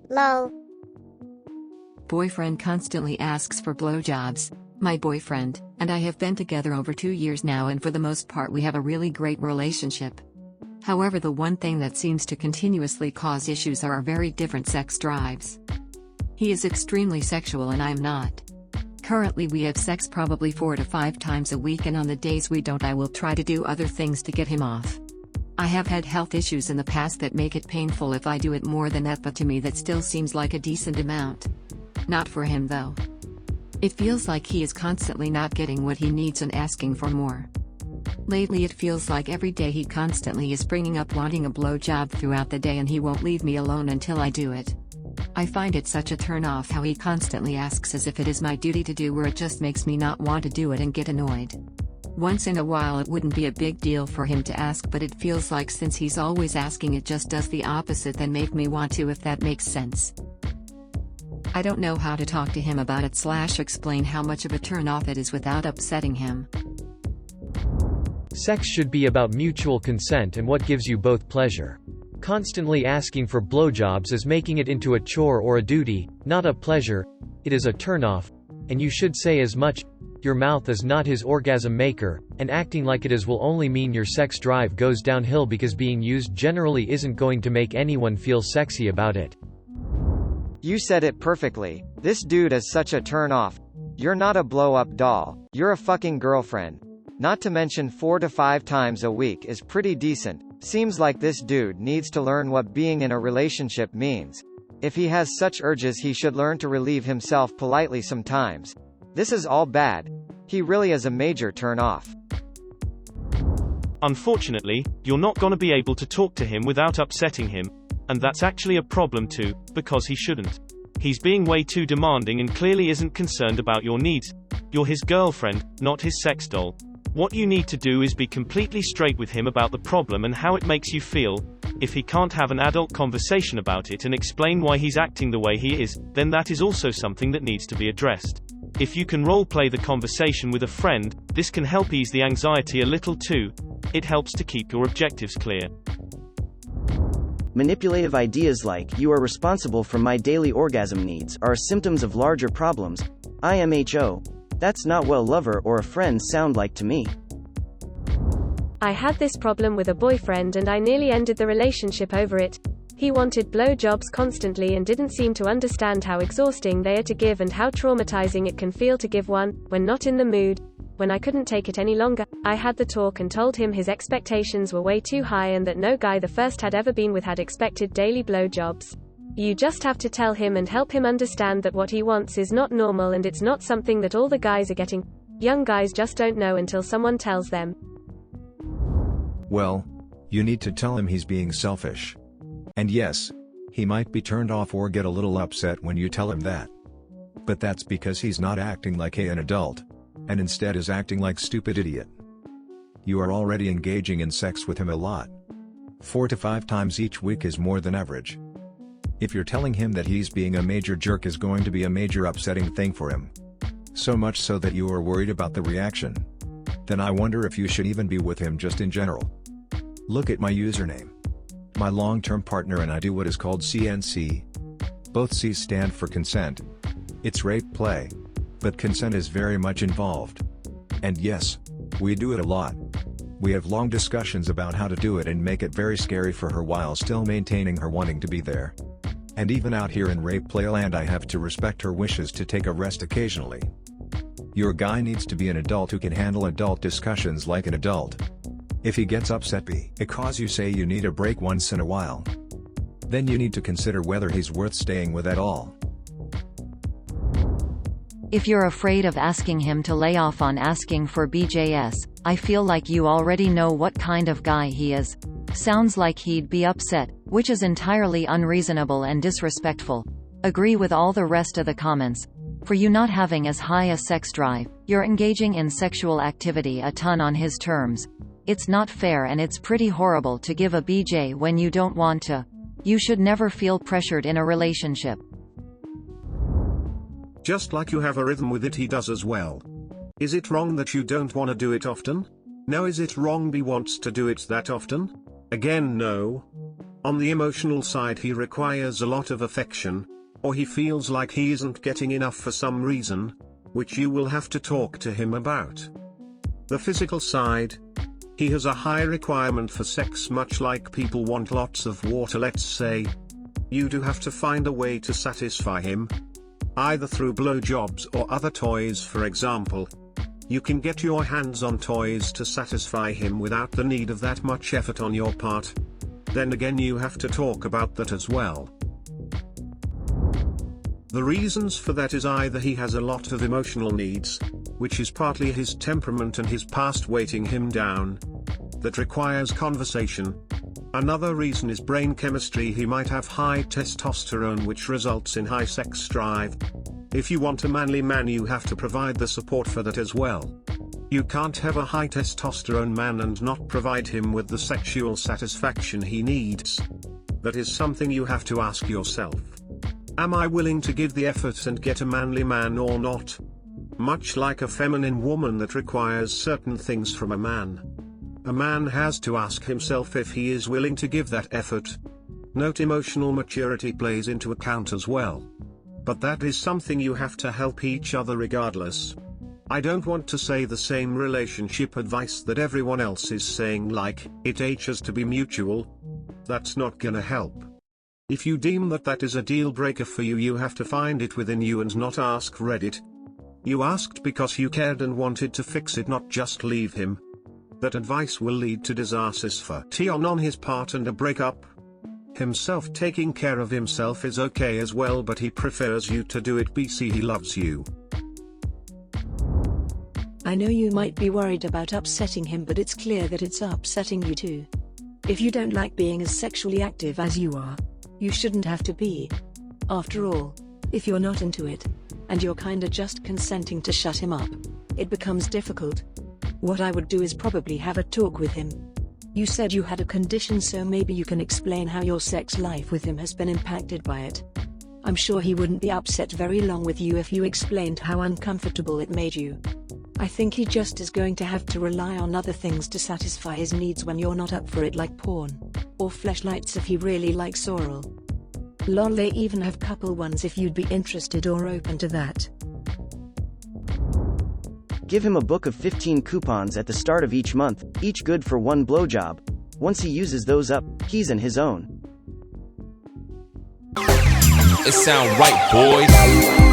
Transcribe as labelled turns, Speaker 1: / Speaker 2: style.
Speaker 1: Lol.
Speaker 2: Boyfriend constantly asks for blowjobs. My boyfriend and I have been together over 2 years now, and for the most part we have a really great relationship. However, the one thing that seems to continuously cause issues are our very different sex drives. He is extremely sexual and I am not. Currently we have sex probably 4 to 5 times a week, and on the days we don't I will try to do other things to get him off. I have had health issues in the past that make it painful if I do it more than that, but to me that still seems like a decent amount. Not for him though. It feels like he is constantly not getting what he needs and asking for more. Lately it feels like every day he constantly is bringing up wanting a blowjob throughout the day, and he won't leave me alone until I do it. I find it such a turn off how he constantly asks as if it is my duty to do, where it just makes me not want to do it and get annoyed. Once in a while it wouldn't be a big deal for him to ask, but it feels like since he's always asking it just does the opposite than make me want to, if that makes sense. I don't know how to talk to him about it / explain how much of a turn off it is without upsetting him.
Speaker 3: Sex should be about mutual consent and what gives you both pleasure. Constantly asking for blowjobs is making it into a chore or a duty, not a pleasure. It is a turn-off, and you should say as much. Your mouth is not his orgasm maker, and acting like it is will only mean your sex drive goes downhill, because being used generally isn't going to make anyone feel sexy about it.
Speaker 4: You said it perfectly. This dude is such a turn-off. You're not a blow-up doll. You're a fucking girlfriend. Not to mention 4 to 5 times a week is pretty decent. Seems like this dude needs to learn what being in a relationship means. If he has such urges, he should learn to relieve himself politely sometimes. This is all bad. He really is a major turn-off.
Speaker 5: Unfortunately, you're not gonna be able to talk to him without upsetting him. And that's actually a problem too, because he shouldn't. He's being way too demanding and clearly isn't concerned about your needs. You're his girlfriend, not his sex doll. What you need to do is be completely straight with him about the problem and how it makes you feel. If he can't have an adult conversation about it and explain why he's acting the way he is, then that is also something that needs to be addressed. If you can role-play the conversation with a friend, this can help ease the anxiety a little too. It helps to keep your objectives clear.
Speaker 6: Manipulative ideas like, "You are responsible for my daily orgasm needs," are symptoms of larger problems. IMHO. That's not what a lover or a friend sound like to me.
Speaker 7: I had this problem with a boyfriend and I nearly ended the relationship over it. He wanted blowjobs constantly and didn't seem to understand how exhausting they are to give and how traumatizing it can feel to give one, when not in the mood. When I couldn't take it any longer, I had the talk and told him his expectations were way too high and that no guy the first had ever been with had expected daily blowjobs. You just have to tell him and help him understand that what he wants is not normal and it's not something that all the guys are getting. Young guys just don't know until someone tells them.
Speaker 8: Well, you need to tell him he's being selfish. And yes, he might be turned off or get a little upset when you tell him that. But that's because he's not acting like an adult, and instead is acting like stupid idiot. You are already engaging in sex with him a lot. 4 to 5 times each week is more than average. If you're telling him that he's being a major jerk is going to be a major upsetting thing for him. So much so that you are worried about the reaction. Then I wonder if you should even be with him just in general. Look at my username. My long-term partner and I do what is called CNC. Both C's stand for consent. It's rape play. But consent is very much involved. And yes, we do it a lot. We have long discussions about how to do it and make it very scary for her while still maintaining her wanting to be there. And even out here in rape play land I have to respect her wishes to take a rest occasionally. Your guy needs to be an adult who can handle adult discussions like an adult. If he gets upset because you say you need a break once in a while, then you need to consider whether he's worth staying with at all.
Speaker 2: If you're afraid of asking him to lay off on asking for BJS, I feel like you already know what kind of guy he is. Sounds like he'd be upset, which is entirely unreasonable and disrespectful. Agree with all the rest of the comments. For you not having as high a sex drive, you're engaging in sexual activity a ton on his terms. It's not fair and it's pretty horrible to give a BJ when you don't want to. You should never feel pressured in a relationship.
Speaker 9: Just like you have a rhythm with it, he does as well. Is it wrong that you don't want to do it often? No. Is it wrong he wants to do it that often? Again, no. On the emotional side, he requires a lot of affection, or he feels like he isn't getting enough for some reason, which you will have to talk to him about. The physical side, he has a high requirement for sex, much like people want lots of water, let's say. You do have to find a way to satisfy him, either through blowjobs or other toys. For example, you can get your hands on toys to satisfy him without the need of that much effort on your part. Then again, you have to talk about that as well. The reasons for that is either he has a lot of emotional needs, which is partly his temperament and his past weighting him down, that requires conversation. Another reason is brain chemistry. He might have high testosterone, which results in high sex drive. If you want a manly man, you have to provide the support for that as well. You can't have a high testosterone man and not provide him with the sexual satisfaction he needs. That is something you have to ask yourself. Am I willing to give the effort and get a manly man or not? Much like a feminine woman that requires certain things from a man. A man has to ask himself if he is willing to give that effort. Note emotional maturity plays into account as well. But that is something you have to help each other regardless. I don't want to say the same relationship advice that everyone else is saying, like, it has to be mutual. That's not gonna help. If you deem that that is a deal breaker for you, you have to find it within you and not ask Reddit. You asked because you cared and wanted to fix it, not just leave him. That advice will lead to disasters for Tion on his part and a breakup. Himself taking care of himself is okay as well, but he prefers you to do it. BC, he loves you.
Speaker 1: I know you might be worried about upsetting him, but it's clear that it's upsetting you too. If you don't like being as sexually active as you are, you shouldn't have to be. After all, if you're not into it, and you're kinda just consenting to shut him up, it becomes difficult. What I would do is probably have a talk with him. You said you had a condition, so maybe you can explain how your sex life with him has been impacted by it. I'm sure he wouldn't be upset very long with you if you explained how uncomfortable it made you. I think he just is going to have to rely on other things to satisfy his needs when you're not up for it, like porn, or fleshlights if he really likes oral. Lol, they even have couple ones if you'd be interested or open to that.
Speaker 6: Give him a book of 15 coupons at the start of each month, each good for one blowjob. Once he uses those up, he's in his own.
Speaker 10: It sound right, boys.